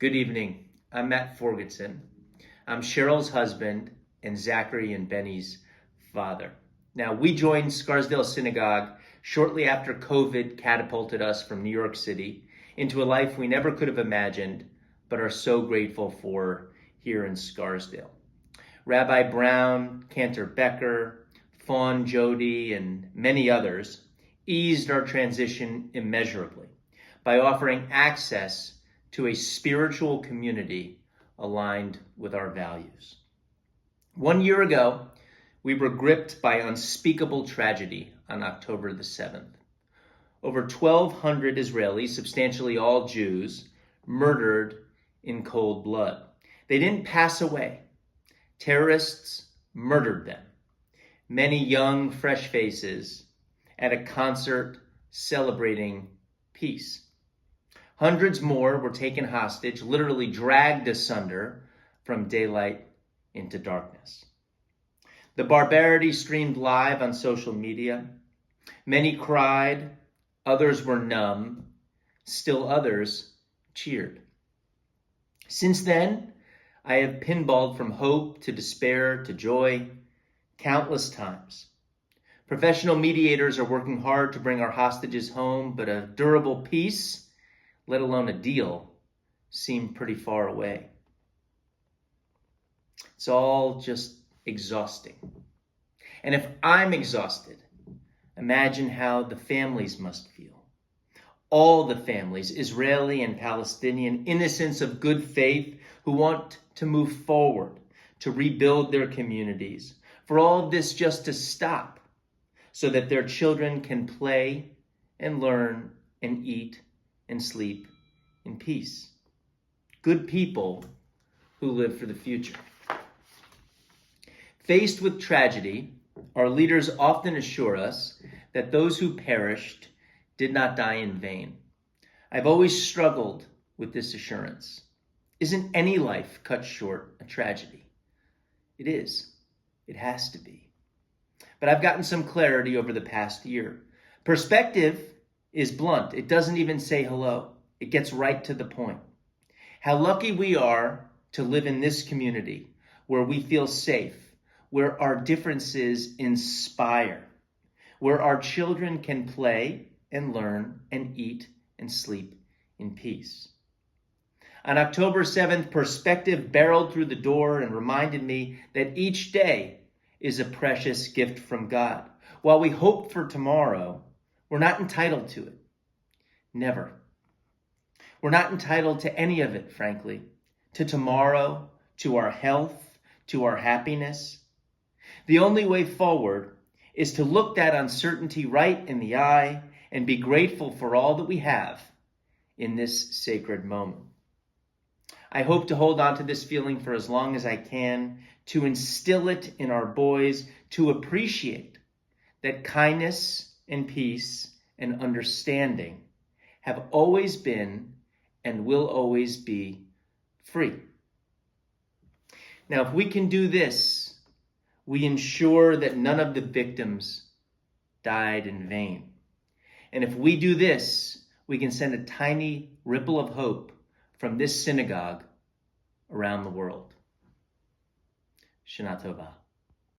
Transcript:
Good evening. I'm Matt Forgotson. I'm Cheryl's husband and Zachary and Benny's father. Now, we joined Scarsdale Synagogue shortly after COVID catapulted us from New York City into a life we never could have imagined, but are so grateful for here in Scarsdale. Rabbi Brown, Cantor Becker, Fawn Jody, and many others eased our transition immeasurably by offering access to a spiritual community aligned with our values. 1 year ago, we were gripped by unspeakable tragedy on October the 7th. Over 1,200 Israelis, substantially all Jews, murdered in cold blood. They didn't pass away. Terrorists murdered them. Many young, fresh faces at a concert celebrating peace. Hundreds more were taken hostage, literally dragged asunder from daylight into darkness. The barbarity streamed live on social media. Many cried, others were numb, still others cheered. Since then, I have pinballed from hope to despair to joy countless times. Professional mediators are working hard to bring our hostages home, but a durable peace, let alone a deal, seemed pretty far away. It's all just exhausting. And if I'm exhausted, imagine how the families must feel. All the families, Israeli and Palestinian, innocents of good faith who want to move forward, to rebuild their communities, for all of this just to stop so that their children can play and learn and eat and sleep in peace. Good people who live for the future. Faced with tragedy, our leaders often assure us that those who perished did not die in vain. I've always struggled with this assurance. Isn't any life cut short a tragedy? It is. It has to be. But I've gotten some clarity over the past year. Perspective is blunt. It doesn't even say hello. It gets right to the point. How lucky we are to live in this community where we feel safe, where our differences inspire, where our children can play and learn and eat and sleep in peace. On October 7th, perspective barreled through the door and reminded me that each day is a precious gift from God. While we hope for tomorrow, we're not entitled to it. Never. We're not entitled to any of it, frankly. To tomorrow, to our health, to our happiness. The only way forward is to look that uncertainty right in the eye and be grateful for all that we have in this sacred moment. I hope to hold on to this feeling for as long as I can, to instill it in our boys, to appreciate that kindness and peace and understanding have always been and will always be free. Now, if we can do this, we ensure that none of the victims died in vain. And if we do this, we can send a tiny ripple of hope from this synagogue around the world. Shana Tova.